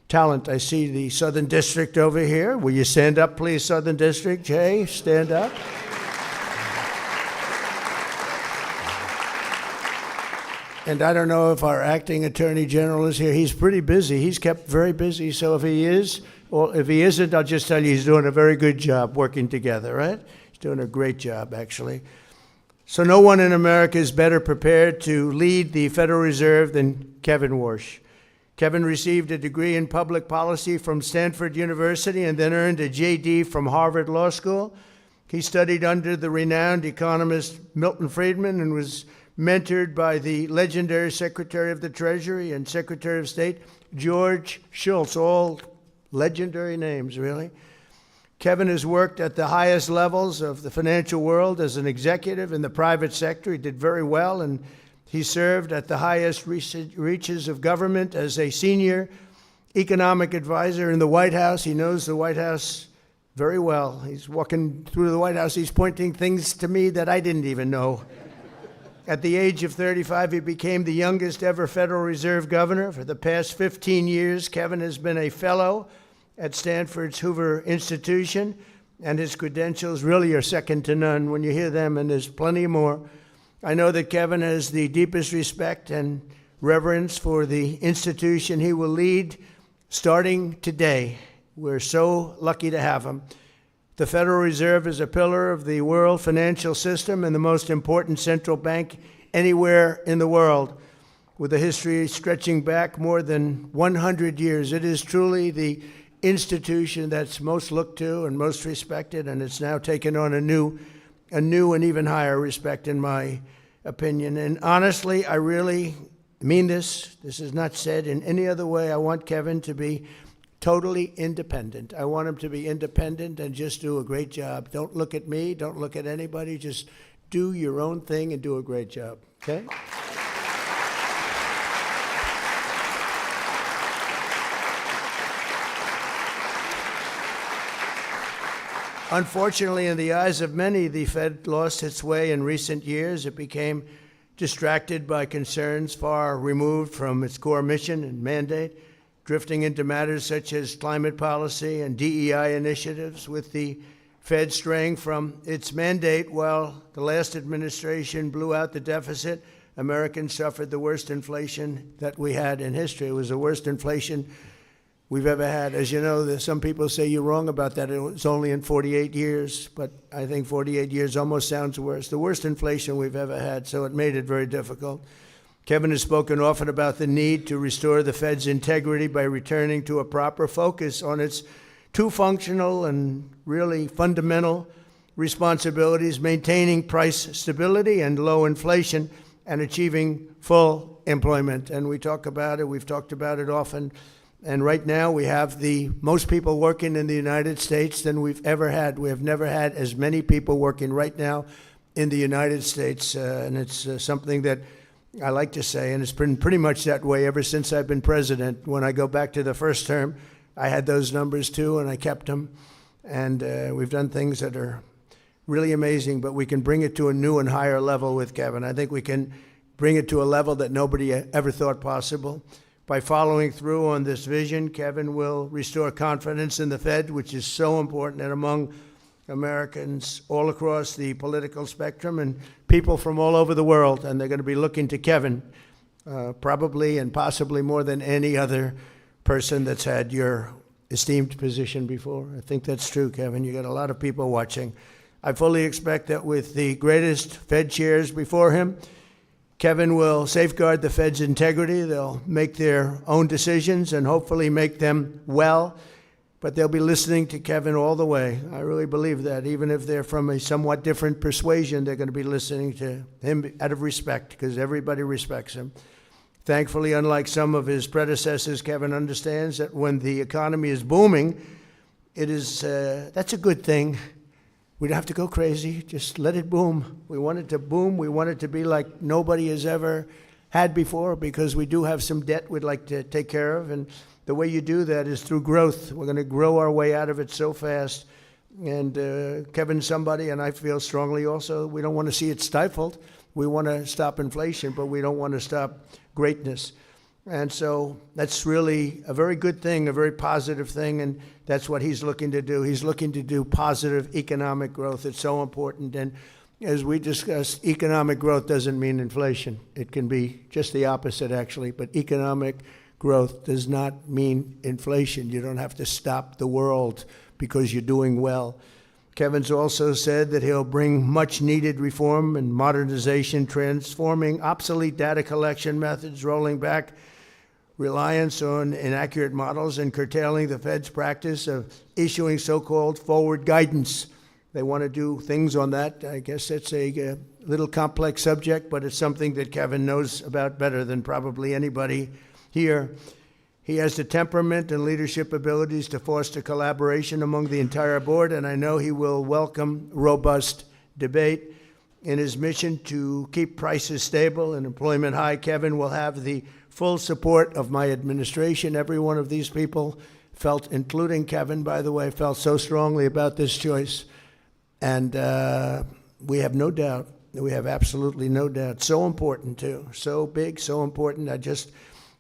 talent. I see the Southern District over here. Will you stand up, please, Southern District? Jay, stand up. And I don't know if our acting Attorney General is here. He's pretty busy. He's kept very busy. So if he is, or if he isn't, I'll just tell you he's doing a very good job working together, right? He's doing a great job, actually. So no one in America is better prepared to lead the Federal Reserve than Kevin Warsh. Kevin received a degree in public policy from Stanford University and then earned a JD from Harvard Law School. He studied under the renowned economist Milton Friedman and was mentored by the legendary Secretary of the Treasury and Secretary of State George Shultz, all legendary names, really. Kevin has worked at the highest levels of the financial world as an executive in the private sector. He did very well, and he served at the highest reaches of government as a senior economic advisor in the White House. He knows the White House very well. He's walking through the White House. He's pointing things to me that I didn't even know. At the age of 35, he became the youngest ever Federal Reserve governor. For the past 15 years, Kevin has been a fellow at Stanford's Hoover Institution, and his credentials really are second to none when you hear them, and there's plenty more. I know that Kevin has the deepest respect and reverence for the institution he will lead starting today. We're so lucky to have him. The Federal Reserve is a pillar of the world financial system and the most important central bank anywhere in the world. With a history stretching back more than 100 years, it is truly the institution that's most looked to and most respected, and it's now taken on a new and even higher respect, in my opinion. And honestly, I really mean this. This is not said in any other way. I want Kevin to be totally independent. I want him to be independent and just do a great job. Don't look at me. Don't look at anybody. Just do your own thing and do a great job, okay? Unfortunately, in the eyes of many, the Fed lost its way in recent years. It became distracted by concerns far removed from its core mission and mandate, drifting into matters such as climate policy and DEI initiatives, with the Fed straying from its mandate. While the last administration blew out the deficit, Americans suffered the worst inflation that we had in history. It was the worst inflation we've ever had. As you know, some people say you're wrong about that. It was only in 48 years, but I think 48 years almost sounds worse. The worst inflation we've ever had, so it made it very difficult. Kevin has spoken often about the need to restore the Fed's integrity by returning to a proper focus on its two functional and really fundamental responsibilities: maintaining price stability and low inflation, and achieving full employment. And we talk about it, we've talked about it often. And right now we have the most people working in the United States than we've ever had. We have never had as many people working right now in the United States. And it's something that I like to say, and it's been pretty much that way ever since I've been president. When I go back to the first term, I had those numbers too, and I kept them. And we've done things that are really amazing, but we can bring it to a new and higher level with Kevin. I think we can bring it to a level that nobody ever thought possible. By following through on this vision, Kevin will restore confidence in the Fed, which is so important, and among Americans all across the political spectrum and people from all over the world. And they're going to be looking to Kevin, probably and possibly more than any other person that's had your esteemed position before. I think that's true, Kevin. You got a lot of people watching. I fully expect that with the greatest Fed chairs before him, Kevin will safeguard the Fed's integrity. They'll make their own decisions and hopefully make them well, but they'll be listening to Kevin all the way. I really believe that. Even if they're from a somewhat different persuasion, they're going to be listening to him out of respect, because everybody respects him. Thankfully, unlike some of his predecessors, Kevin understands that when the economy is booming, that's a good thing. We don't have to go crazy. Just let it boom. We want it to boom. We want it to be like nobody has ever had before, because we do have some debt we'd like to take care of. And the way you do that is through growth. We're going to grow our way out of it so fast. And Kevin's somebody, and I feel strongly also, we don't want to see it stifled. We want to stop inflation, but we don't want to stop greatness. And so that's really a very good thing, a very positive thing, and that's what he's looking to do. He's looking to do positive economic growth. It's so important. And as we discussed, economic growth doesn't mean inflation. It can be just the opposite, actually. But economic growth does not mean inflation. You don't have to stop the world because you're doing well. Kevin's also said that he'll bring much-needed reform and modernization, transforming obsolete data collection methods, rolling back reliance on inaccurate models, and curtailing the Fed's practice of issuing so-called forward guidance. They want to do things on that. I guess it's a little complex subject, but it's something that Kevin knows about better than probably anybody here. He has the temperament and leadership abilities to foster collaboration among the entire board, and I know he will welcome robust debate. In his mission to keep prices stable and employment high, Kevin will have the full support of my administration. Every one of these people felt, including Kevin, by the way, felt so strongly about this choice. And we have no doubt, we have absolutely no doubt. So important, too. So big, so important. I just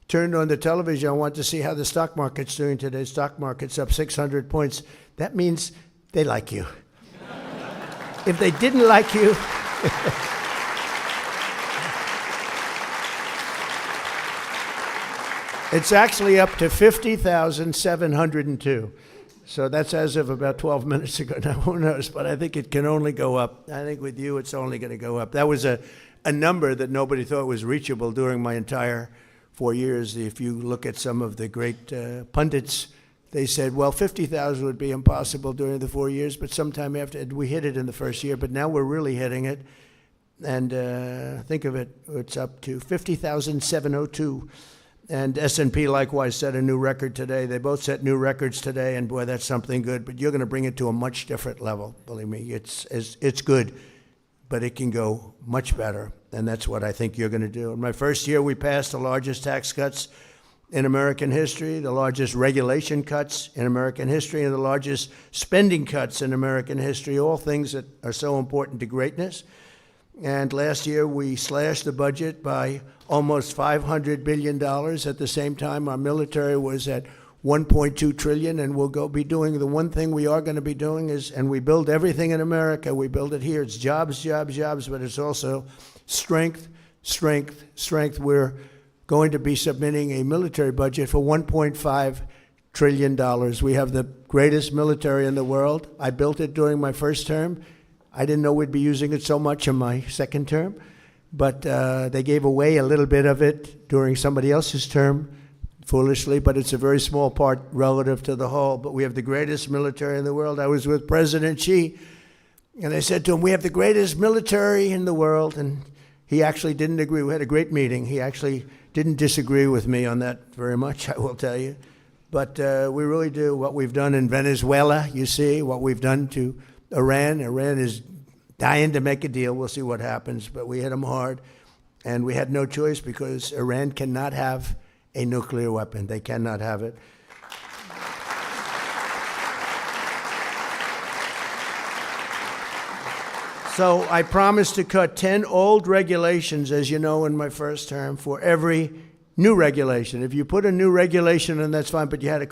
turned on the television. I want to see how the stock market's doing today. Stock market's up 600 points. That means they like you. If they didn't like you, it's actually up to 50,702. So that's as of about 12 minutes ago. Now, who knows? But I think it can only go up. I think with you, it's only going to go up. That was a number that nobody thought was reachable during my entire 4 years. If you look at some of the great pundits, they said, well, 50,000 would be impossible during the 4 years, but sometime after, we hit it in the first year, but now we're really hitting it. And think of it, it's up to 50,702. And S&P likewise set a new record today. They both set new records today, and boy, that's something good. But you're going to bring it to a much different level. Believe me, it's good, but it can go much better, and that's what I think you're going to do. In my first year, we passed the largest tax cuts in American history, the largest regulation cuts in American history, and the largest spending cuts in American history, all things that are so important to greatness. And last year, we slashed the budget by almost $500 billion. At the same time, our military was at $1.2 trillion, and we'll be doing the one thing we are going to be doing is, and we build everything in America. We build it here. It's jobs, jobs, jobs, but it's also strength, strength, strength. We're going to be submitting a military budget for $1.5 trillion. We have the greatest military in the world. I built it during my first term. I didn't know we'd be using it so much in my second term, but they gave away a little bit of it during somebody else's term, foolishly, but it's a very small part relative to the whole. But we have the greatest military in the world. I was with President Xi, and I said to him, we have the greatest military in the world, and he actually didn't agree. We had a great meeting. He actually didn't disagree with me on that very much, I will tell you. But we really do. What we've done in Venezuela, you see, what we've done to Iran. Iran is dying to make a deal. We'll see what happens, but we hit them hard. And we had no choice because Iran cannot have a nuclear weapon. They cannot have it. So I promised to cut 10 old regulations, as you know, in my first term, for every new regulation. If you put a new regulation in, that's fine, but you had to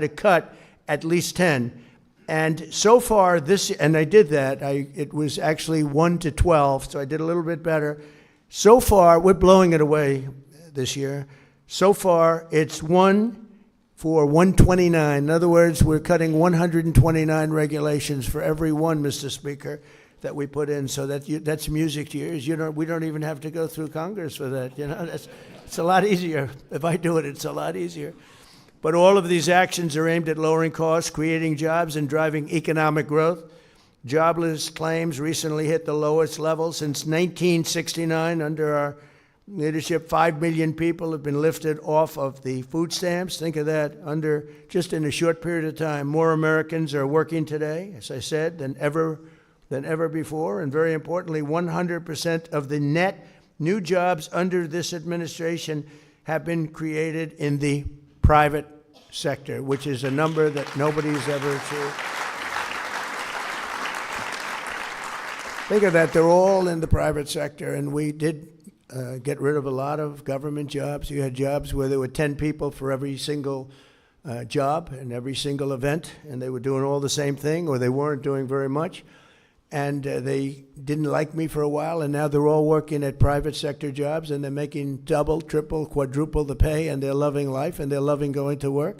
cut at least 10. And so far, and I did that, it was actually 1 to 12, so I did a little bit better. So far, we're blowing it away this year. So far, it's 1 for 129. In other words, we're cutting 129 regulations for every one, Mr. Speaker, that we put in. So that's music to your ears. We don't even have to go through Congress for that. It's a lot easier. If I do it, it's a lot easier. But all of these actions are aimed at lowering costs, creating jobs, and driving economic growth. Jobless claims recently hit the lowest level since 1969. Under our leadership, 5 million people have been lifted off of the food stamps. Think of that, just in a short period of time. More Americans are working today, as I said, than ever before. And very importantly, 100% of the net new jobs under this administration have been created in the private sector, which is a number that nobody's ever achieved. Think of that, they're all in the private sector, and we did get rid of a lot of government jobs. You had jobs where there were 10 people for every single job and every single event, and they were doing all the same thing, or they weren't doing very much. And they didn't like me for a while, and now they're all working at private sector jobs, and they're making double, triple, quadruple the pay, and they're loving life, and they're loving going to work.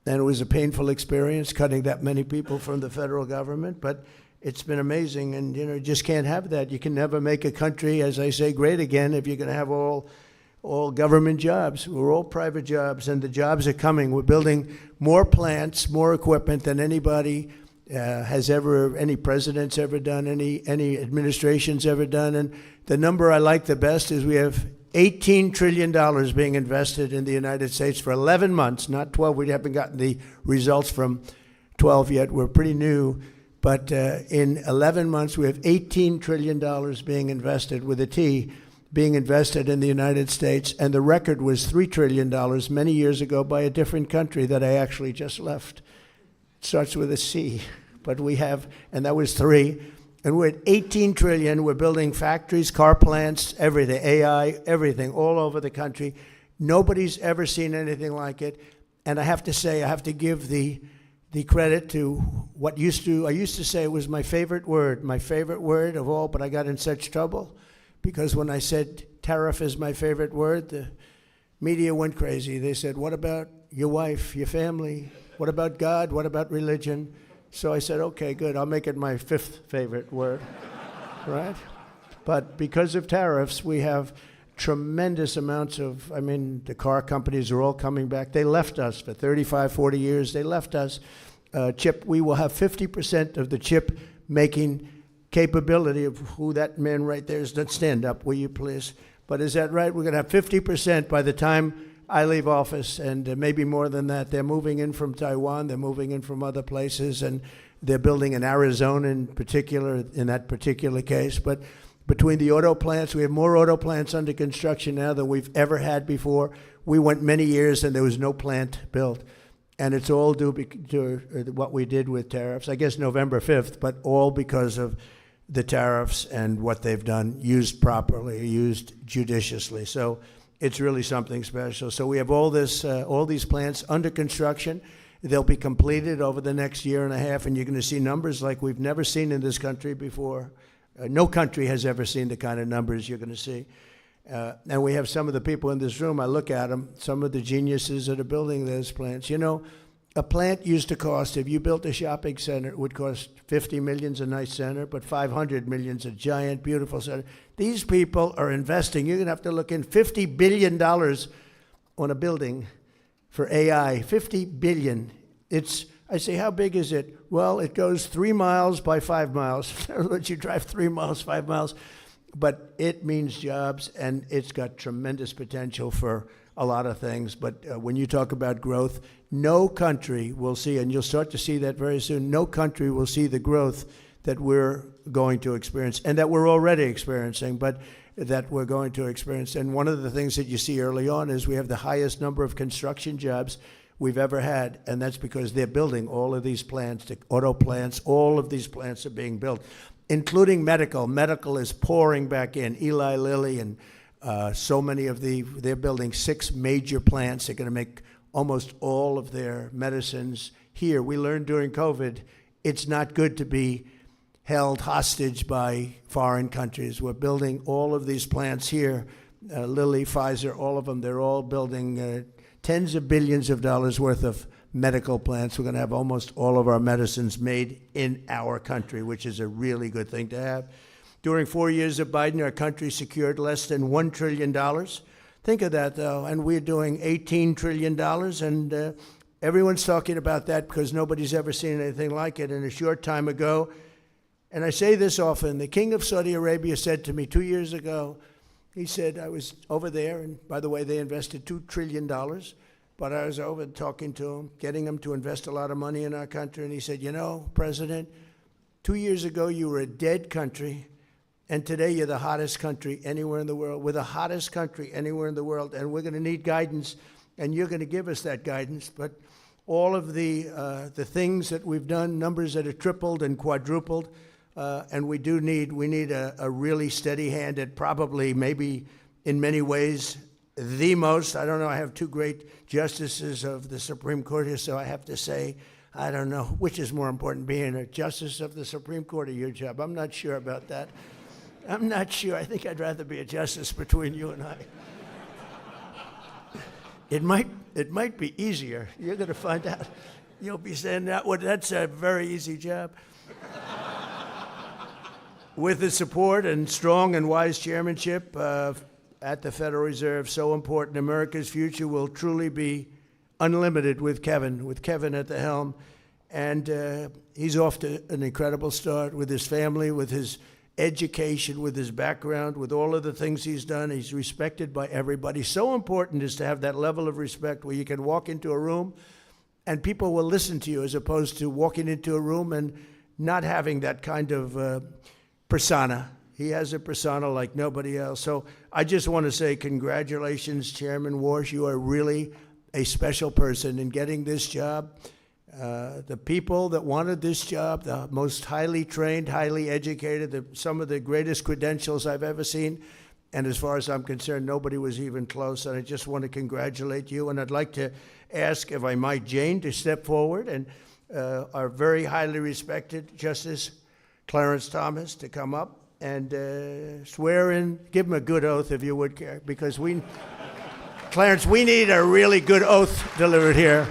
And it was a painful experience cutting that many people from the federal government, but it's been amazing, and you just can't have that. You can never make a country, as I say, great again if you're going to have all government jobs. We're all private jobs, and the jobs are coming. We're building more plants, more equipment than anybody has ever, any president's ever done, any administration's ever done. And the number I like the best is we have $18 trillion being invested in the United States for 11 months, not 12. We haven't gotten the results from 12 yet. We're pretty new. But in 11 months, we have $18 trillion being invested, with a T, being invested in the United States. And the record was $3 trillion many years ago by a different country that I actually just left. It starts with a C. But we have, and that was 3. And we're at 18 trillion. We're building factories, car plants, everything, AI, everything, all over the country. Nobody's ever seen anything like it. And I have to say, I have to give the credit to what I used to say it was my favorite word of all, but I got in such trouble because when I said tariff is my favorite word, the media went crazy. They said, what about your wife, your family? What about God? What about religion? So I said, okay, good, I'll make it my 5th favorite word, right? But because of tariffs, we have tremendous amounts of, the car companies are all coming back. They left us for 35, 40 years. They left us. We will have 50% of the chip making capability of who that man right there is. Don't stand up, will you please? But is that right? We're going to have 50% by the time I leave office, and maybe more than that. They're moving in from Taiwan. They're moving in from other places, and they're building in Arizona in particular, in that particular case. But between the auto plants, we have more auto plants under construction now than we've ever had before. We went many years and there was no plant built. And it's all due to what we did with tariffs, I guess November 5th, but all because of the tariffs and what they've done, used properly, used judiciously. So it's really something special. So we have all these plants under construction. They'll be completed over the next year and a half, and you're going to see numbers like we've never seen in this country before. No country has ever seen the kind of numbers you're going to see. And we have some of the people in this room, I look at them, some of the geniuses that are building those plants. A plant used to cost, if you built a shopping center, it would cost $50 million a nice center, but $500 million a giant, beautiful center. These people are investing. You're going to have to look in $50 billion on a building for AI. $50 billion. I say, how big is it? Well, it goes 3 miles by 5 miles. In other words, you drive 3 miles, 5 miles. But it means jobs, and it's got tremendous potential for a lot of things. But when you talk about growth, no country will see, and you'll start to see that very soon, no country will see the growth that we're going to experience, and that we're already experiencing, but that we're going to experience. And one of the things that you see early on is we have the highest number of construction jobs we've ever had, and that's because they're building all of these plants, the auto plants, all of these plants are being built, including medical. Medical is pouring back in. Eli Lilly and so many of they're building 6 major plants. They're going to make almost all of their medicines here. We learned during COVID, it's not good to be held hostage by foreign countries. We're building all of these plants here. Lilly, Pfizer, all of them, they're all building tens of billions of dollars worth of medical plants. We're going to have almost all of our medicines made in our country, which is a really good thing to have. During 4 years of Biden, our country secured less than $1 trillion. Think of that, though, and we're doing $18 trillion, and everyone's talking about that because nobody's ever seen anything like it in a short time ago. And I say this often, the King of Saudi Arabia said to me 2 years ago, he said, I was over there, and by the way, they invested $2 trillion, but I was over talking to him, getting him to invest a lot of money in our country, and he said, President, 2 years ago you were a dead country, and today you're the hottest country anywhere in the world. We're the hottest country anywhere in the world, and we're going to need guidance, and you're going to give us that guidance. But all of the things that we've done, numbers that have tripled and quadrupled, and we need a really steady hand at probably maybe in many ways, the most. I don't know, I have two great justices of the Supreme Court here, so I have to say, I don't know which is more important, being a justice of the Supreme Court or your job. I'm not sure about that. I'm not sure. I think I'd rather be a justice between you and I. It might be easier. You're going to find out. You'll be saying that. Well, that's a very easy job. With the support and strong and wise chairmanship at the Federal Reserve, so important, America's future will truly be unlimited with Kevin at the helm. And he's off to an incredible start with his family, with his education, with his background, with all of the things he's done. He's respected by everybody. So important is to have that level of respect where you can walk into a room and people will listen to you, as opposed to walking into a room and not having that kind of persona. He has a persona like nobody else. So I just want to say congratulations, Chairman Warsh. You are really a special person in getting this job. The people that wanted this job, the most highly trained, highly educated, some of the greatest credentials I've ever seen. And as far as I'm concerned, nobody was even close. And I just want to congratulate you. And I'd like to ask, if I might, Jane to step forward, and our very highly respected Justice Clarence Thomas to come up and swear in, give him a good oath if you would care, because Clarence, we need a really good oath delivered here.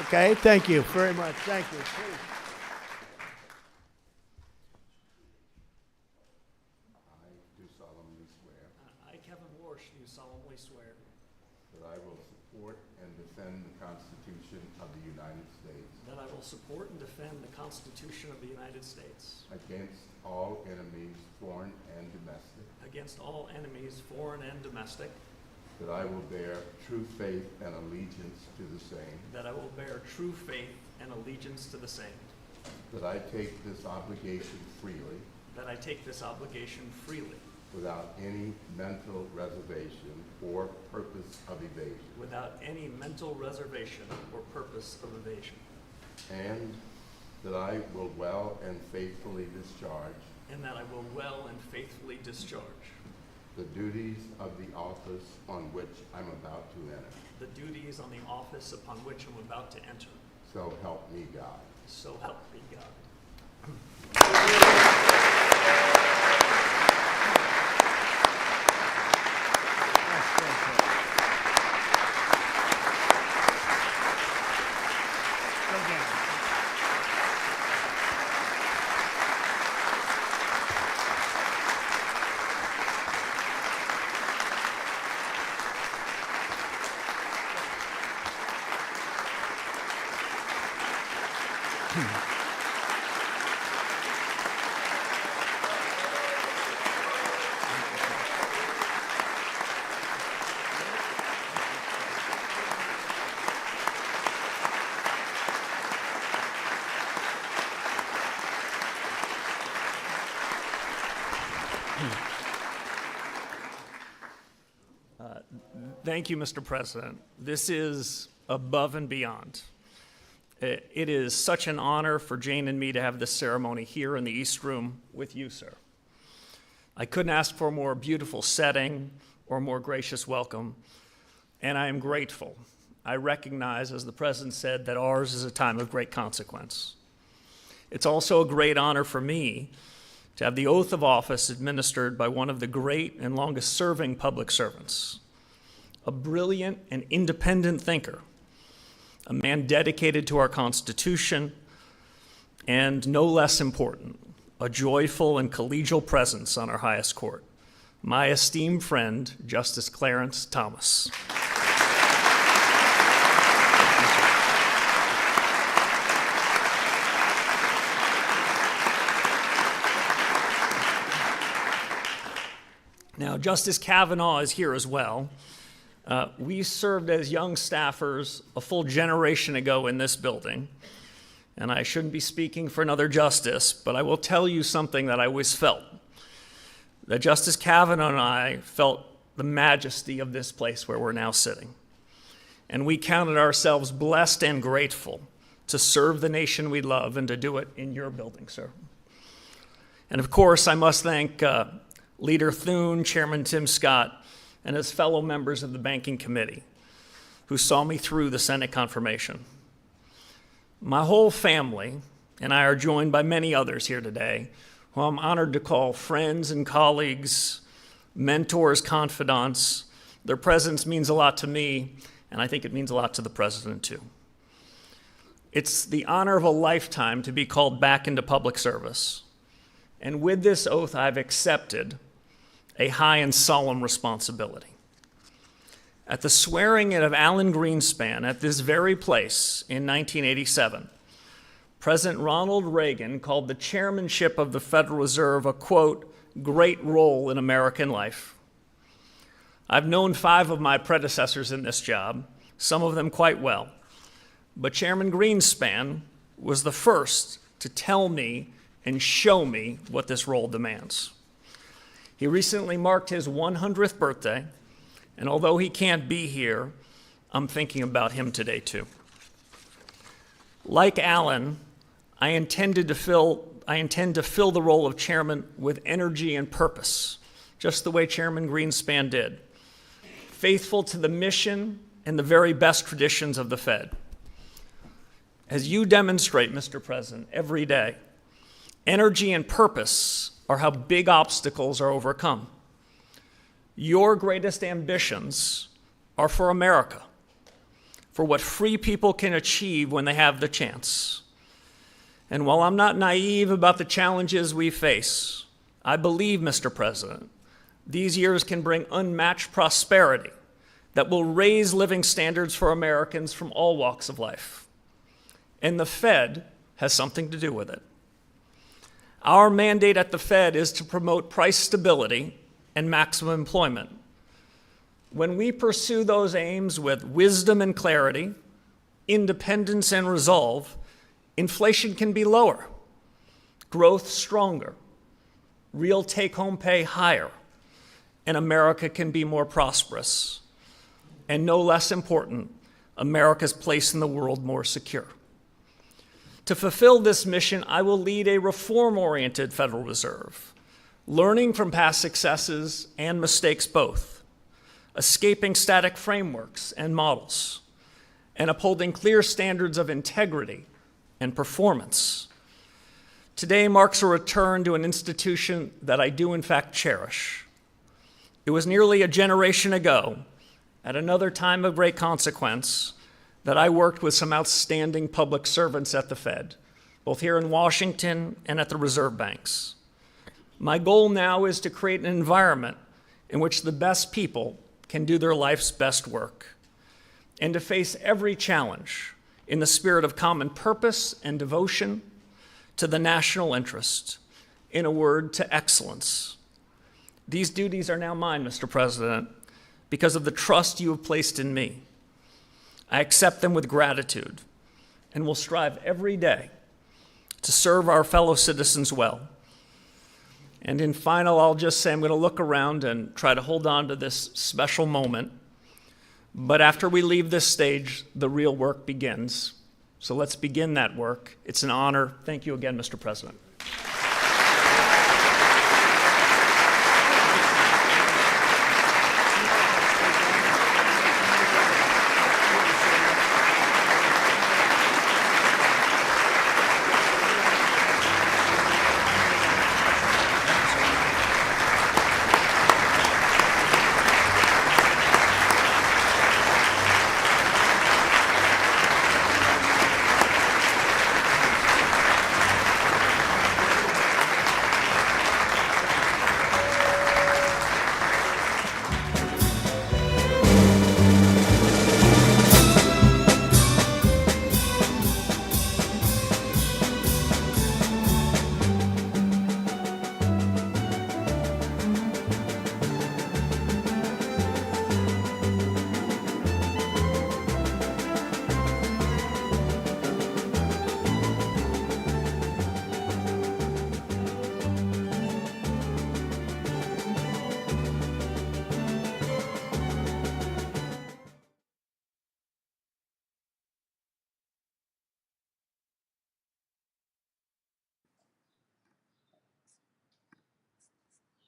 Okay, thank you very much. Thank you. Please. I do solemnly swear I, Kevin Warsh, do solemnly swear that I will support and defend the Constitution of the United States that I will support and defend the Constitution of the United States against all enemies, foreign and domestic, against all enemies, foreign and domestic, that I will bear true faith and allegiance to the same, that I will bear true faith and allegiance to the same, that I take this obligation freely that I take this obligation freely without any mental reservation or purpose of evasion, without any mental reservation or purpose of evasion, and that I will well and faithfully discharge and that I will well and faithfully discharge the duties of the office on which I'm about to enter. the duties on the office upon which I'm about to enter. So help me God. So help me God. Thank you, Mr. President. This is above and beyond. It is such an honor for Jane and me to have this ceremony here in the East Room with you, sir. I couldn't ask for a more beautiful setting or a more gracious welcome, and I am grateful. I recognize, as the President said, that ours is a time of great consequence. It's also a great honor for me to have the oath of office administered by one of the great and longest-serving public servants, a brilliant and independent thinker, a man dedicated to our Constitution, and no less important, a joyful and collegial presence on our highest court, my esteemed friend, Justice Clarence Thomas. Now, Justice Kavanaugh is here as well. We served as young staffers a full generation ago in this building, and I shouldn't be speaking for another justice, but I will tell you something that I always felt, that Justice Kavanaugh and I felt the majesty of this place where we're now sitting, and we counted ourselves blessed and grateful to serve the nation we love and to do it in your building, sir. And of course, I must thank Leader Thune, Chairman Tim Scott, and as fellow members of the Banking Committee who saw me through the Senate confirmation. My whole family and I are joined by many others here today who I'm honored to call friends and colleagues, mentors, confidants. Their presence means a lot to me, and I think it means a lot to the President too. It's the honor of a lifetime to be called back into public service. And with this oath, I've accepted a high and solemn responsibility. At the swearing in of Alan Greenspan at this very place in 1987, President Ronald Reagan called the chairmanship of the Federal Reserve a, quote, great role in American life. I've known 5 of my predecessors in this job, some of them quite well, but Chairman Greenspan was the first to tell me and show me what this role demands. He recently marked his 100th birthday, and although he can't be here, I'm thinking about him today too. Like Alan, I intend to fill the role of chairman with energy and purpose, just the way Chairman Greenspan did, faithful to the mission and the very best traditions of the Fed. As you demonstrate, Mr. President, every day, energy and purpose are how big obstacles are overcome. Your greatest ambitions are for America, for what free people can achieve when they have the chance. And while I'm not naive about the challenges we face, I believe, Mr. President, these years can bring unmatched prosperity that will raise living standards for Americans from all walks of life. And the Fed has something to do with it. Our mandate at the Fed is to promote price stability and maximum employment. When we pursue those aims with wisdom and clarity, independence and resolve, inflation can be lower, growth stronger, real take-home pay higher, and America can be more prosperous. And no less important, America's place in the world more secure. To fulfill this mission, I will lead a reform-oriented Federal Reserve, learning from past successes and mistakes both, escaping static frameworks and models, and upholding clear standards of integrity and performance. Today marks a return to an institution that I do in fact cherish. It was nearly a generation ago, at another time of great consequence, that I worked with some outstanding public servants at the Fed, both here in Washington and at the reserve banks. My goal now is to create an environment in which the best people can do their life's best work, and to face every challenge in the spirit of common purpose and devotion to the national interest, in a word, to excellence. These duties are now mine, Mr. President, because of the trust you have placed in me. I accept them with gratitude and will strive every day to serve our fellow citizens well. And in final, I'll just say I'm going to look around and try to hold on to this special moment. But after we leave this stage, the real work begins. So let's begin that work. It's an honor. Thank you again, Mr. President.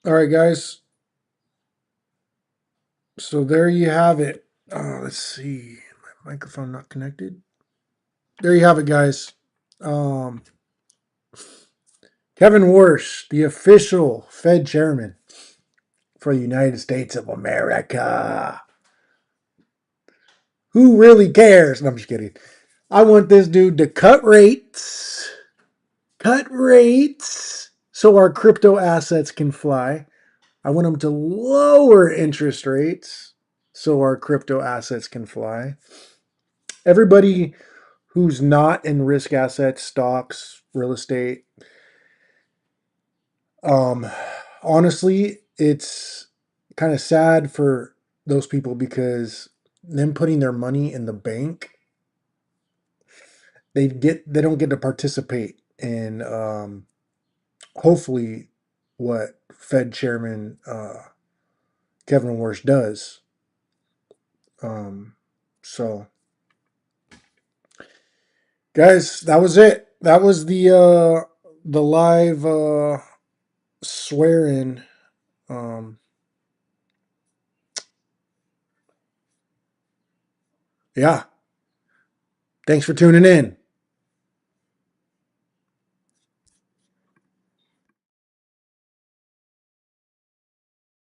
All right, guys. So there you have it. Let's see. My microphone not connected. There you have it, guys. Um, Kevin Warsh, the official Fed chairman for the United States of America. Who really cares? No, I'm just kidding. I want this dude to cut rates. Cut rates so our crypto assets can fly. I want him to lower interest rates so our crypto assets can fly. Everybody who's not in risk assets, stocks, real estate, um, honestly, it's kind of sad for those people because them putting their money in the bank, they don't get to participate in hopefully what Fed Chairman Kevin Warsh does. So guys, that was it. That was the live swearing. Yeah. Thanks for tuning in.